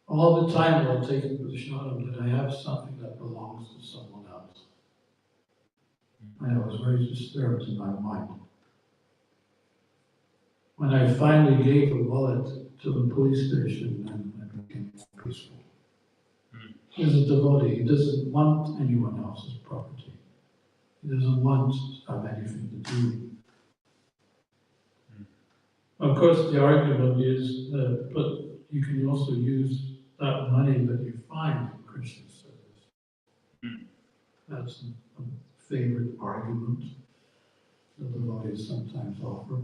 all the time while taking prashadam, that I have something that belongs to someone else. And I was very disturbed in my mind. When I finally gave the wallet to the police station, then I became peaceful. He's a devotee. He doesn't want anyone else's property. He doesn't want to have anything to do. Of course, the argument is that, but you can also use that money that you find in Krishna service. That's a favorite argument that the devotees sometimes offer.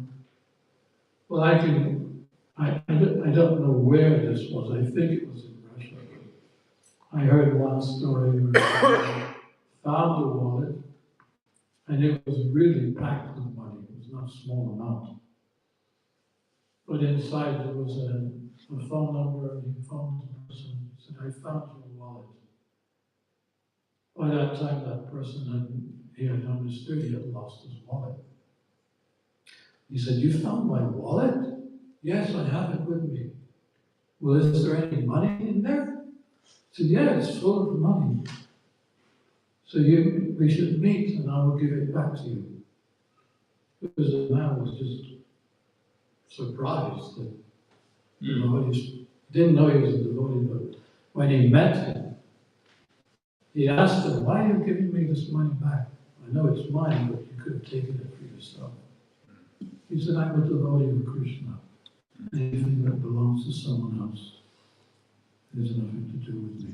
Well, I don't know where this was. I think it was in Russia. I heard one story where I found a wallet, and it was really packed with money. It was not a small amount. But inside there was a phone number, and he phoned the person and said, I found your wallet. By that time, that person he had understood he had lost his wallet. He said, you found my wallet? Yes, I have it with me. Well, is there any money in there? I said, yeah, it's full of money. So we should meet and I will give it back to you. Because the man was just surprised that the devotee didn't know he was a devotee, but when he met him, He asked them, why are you giving me this money back? I know it's mine, but you could have taken it for yourself. He said, I'm a devotee of Krishna. Anything that belongs to someone else has nothing to do with me.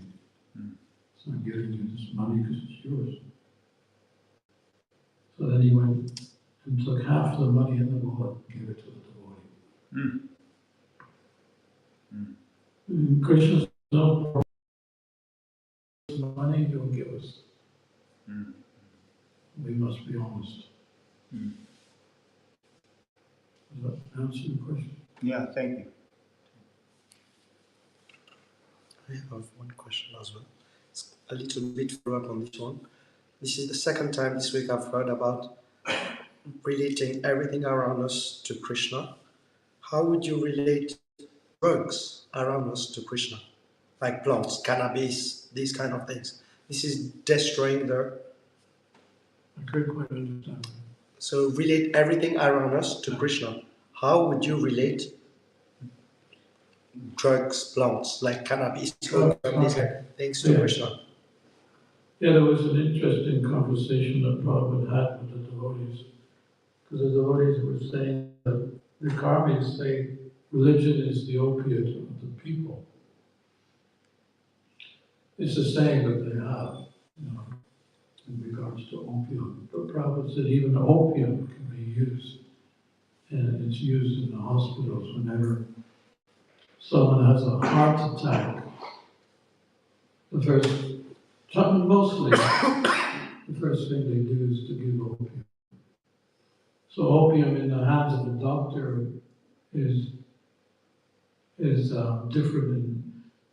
So I'm giving you this money because it's yours. So then he went and took half the money in the wallet and gave it to the devotee. Krishna's no money, he'll give us. We must be honest. Does that answer your question? Yeah, thank you. I have one question as well. It's a little bit follow up on this one. This is the second time this week I've heard about relating everything around us to Krishna. How would you relate drugs around us to Krishna? Like plants, cannabis, these kind of things. This is destroying the... I couldn't quite understand. So relate everything around us to Krishna. How would you relate drugs, plants, like cannabis, opium, these kind of things to Yeah. Krishna? Yeah, there was an interesting conversation that Prabhupada had with the devotees. Because the devotees were saying that the karmis say religion is the opiate of the people. It's a saying that they have, in regards to opium. But Prabhupada said even opium can be used. And it's used in the hospitals whenever someone has a heart attack. Mostly, the first thing they do is to give opium. So opium in the hands of a doctor is different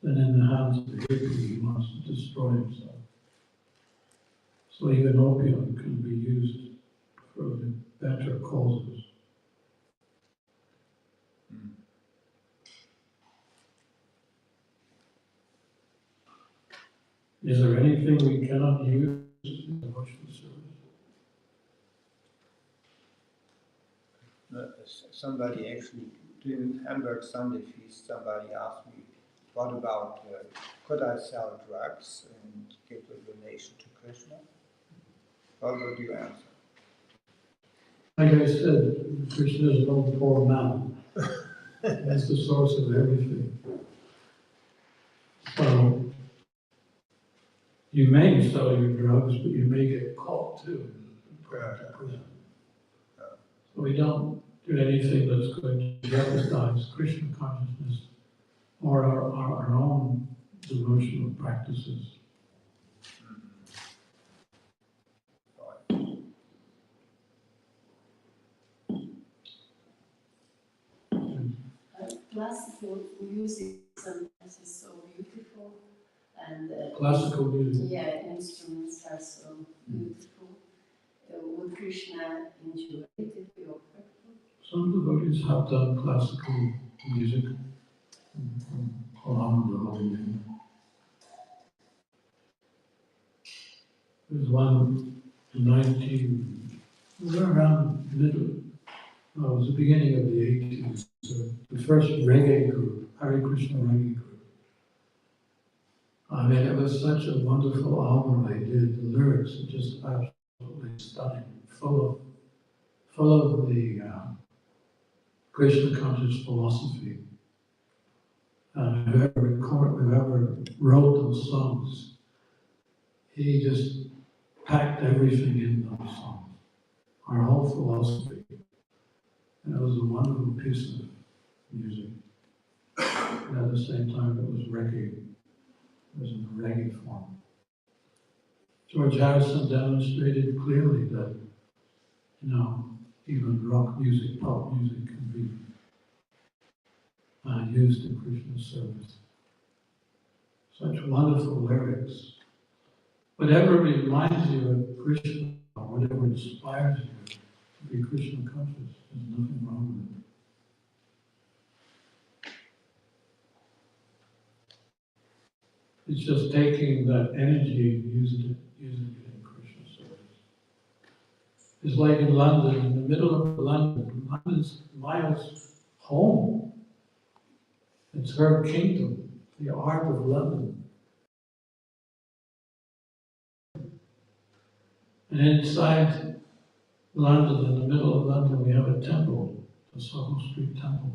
than in the hands of the hippie who wants to destroy himself. So even opium can be used for the better causes. Is there anything we cannot use in devotional service? Somebody actually doing Hamburg Sunday feast, somebody asked me, what about, could I sell drugs and give a donation to Krishna? What would you answer? Like I said, Krishna is no poor man. He's the source of everything. So, you may sell your drugs, but you may get caught too. So we don't do anything that's going to jeopardize Krishna consciousness or our own devotional practices. Classical music sometimes is so beautiful, and Classical music. yeah, instruments are so beautiful. Would Krishna enjoy it if we offered? Some devotees have done classical music along the holy name. There's one in around the middle, it was the beginning of the 80s, so the first reggae group, Hare Krishna reggae group. I mean, it was such a wonderful album they did. The lyrics are just absolutely stunning, full of the Krishna conscious philosophy. And whoever wrote those songs, he just packed everything in those songs, our whole philosophy. And it was a wonderful piece of music. And at the same time, it was reggae. It was in the reggae form. George Harrison demonstrated clearly that, even rock music, pop music can be used in Krishna's service. Such wonderful lyrics. Whatever reminds you of Krishna, or whatever inspires you to be Krishna conscious, there's nothing wrong with it. It's just taking that energy and using it in Krishna's service. It's like in London, in the middle of London. London's Maya's home. It's her kingdom, the art of London. And inside London, in the middle of London, we have a temple, the Soho Street Temple.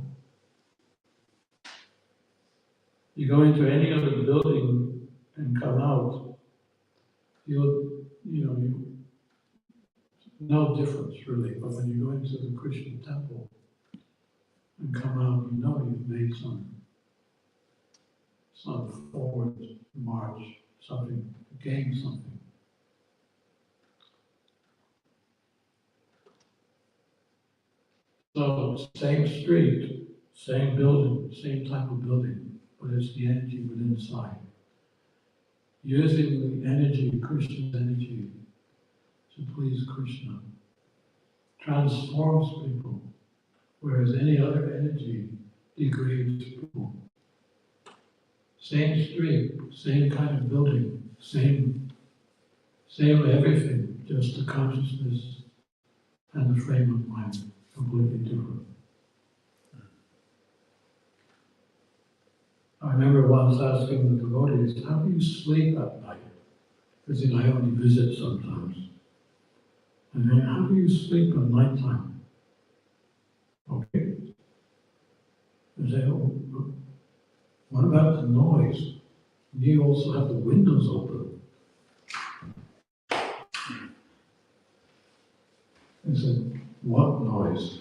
You go into any other building and come out, you no difference really. But when you go into the Christian temple and come out, you know you've made some forward march, something, gained something. So same street, same building, same type of building, but it's the energy within inside. Using the energy, Krishna's energy, to please Krishna, transforms people, whereas any other energy degrades people. Same street, same kind of building, same everything, just the consciousness and the frame of mind completely different. I remember once asking the devotees, how do you sleep at night? Because I only visit sometimes. And then, how do you sleep at nighttime? Okay. They say, oh, what about the noise? Do you also have the windows open? I said, what noise?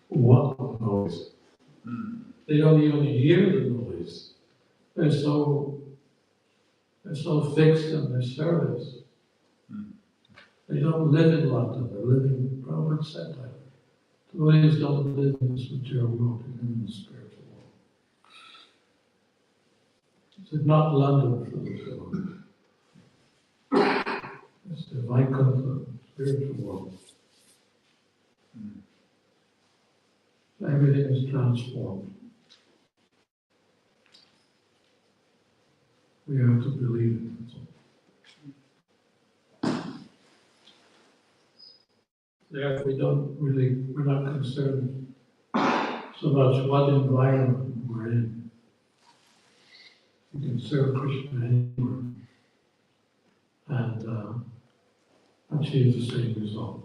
What noise? They don't even hear the noise. They're so fixed in their service. They don't live in London, they're living, Prabhupada said that. Devotees don't live in this material world, they live in the spiritual world. It's not London for the devotees. It's the Vaikuntha, spiritual world. So everything is transformed. We have to believe it. Therefore, we're not concerned so much what environment we're in. You can serve Krishna anywhere and achieve the same result.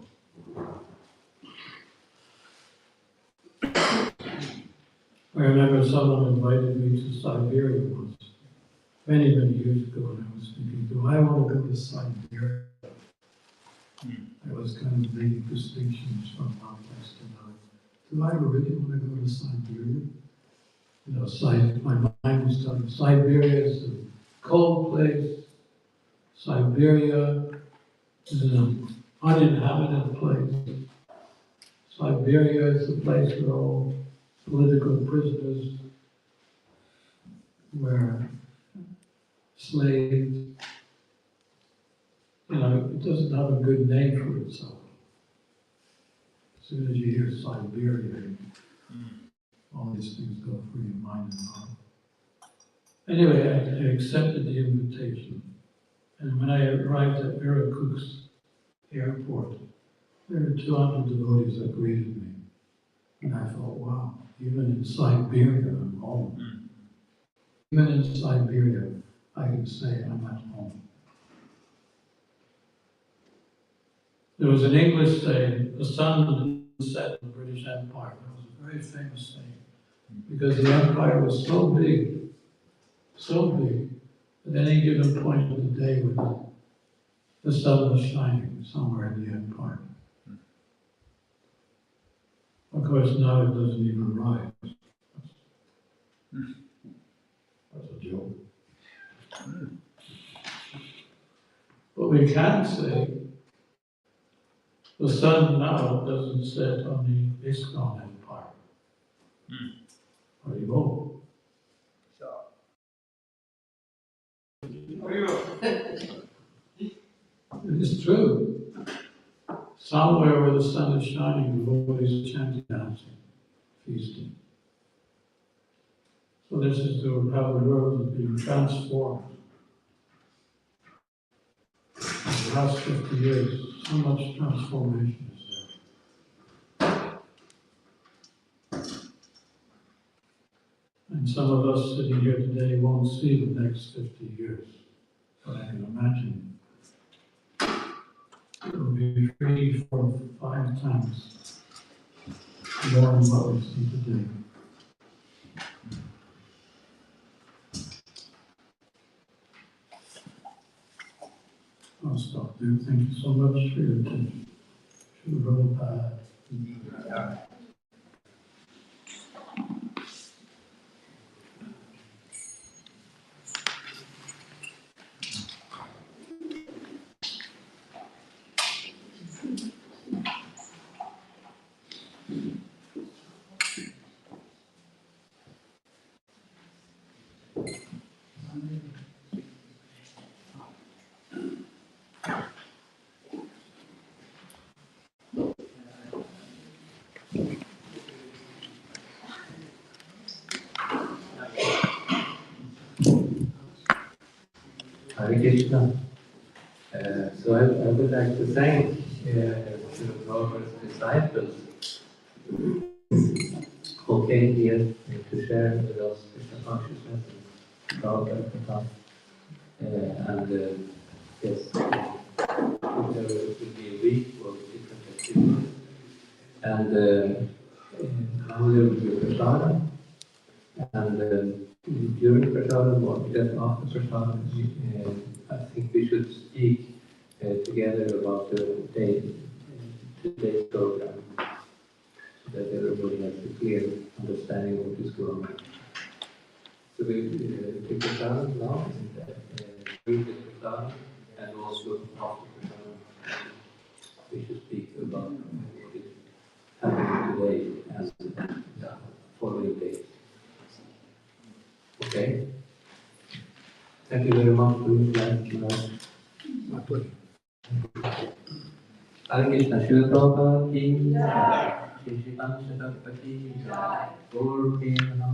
I remember someone invited me to Siberia once, many years ago, and I was thinking, do I want to go to Siberia? I was kind of making distinctions from one place to another. Do I really want to go to Siberia? You know, my mind was telling me Siberia is a cold place. Siberia is an uninhabited place. Siberia is the place where all political prisoners were slaves. You know, it doesn't have a good name for itself. As soon as you hear Siberia, all these things go through your mind and heart. Anyway, I accepted the invitation. And when I arrived at Irkutsk airport, there were 200 devotees that greeted me. And I thought, wow, even in Siberia, I'm home. Even in Siberia, I can say I'm at home. There was an English saying, the sun didn't set in the British Empire. It was a very famous saying. Because the empire was so big, at any given point of the day when the sun was shining somewhere in the empire. Of course, now it doesn't even rise. That's a joke. But we can say the sun now doesn't set on the Iskcon Empire. Or you won't. It is true. Somewhere where the sun is shining, the devotees are chanting, dancing, feasting. So this is how the world is being transformed. In the last 50 years, so much transformation is there. And some of us sitting here today won't see the next 50 years. what I can imagine. It will be 3, 4, 5 times more than what we see today. I'll stop there. Thank you so much for your attention. Prabhupada. Hare Krishna. So I would like to thank Robert's disciples who came here to share with us Krishna consciousness and Prabhupada. Yes, there will be a week of different activities. And now there will be prasada. And during prasada or just after prasada, I think we should speak together about today's program, so that everybody has a clear understanding of what is going on. So we take prasada now, and during the prasada, and also after prasada, we should speak about what is happening today and the following days. Okay? Thank you very much for your time. My pleasure. Hare Krishna, Srila Prabhupada ki jai. Shri Shri Anshadakta ki jai. Gaur Prem Nam.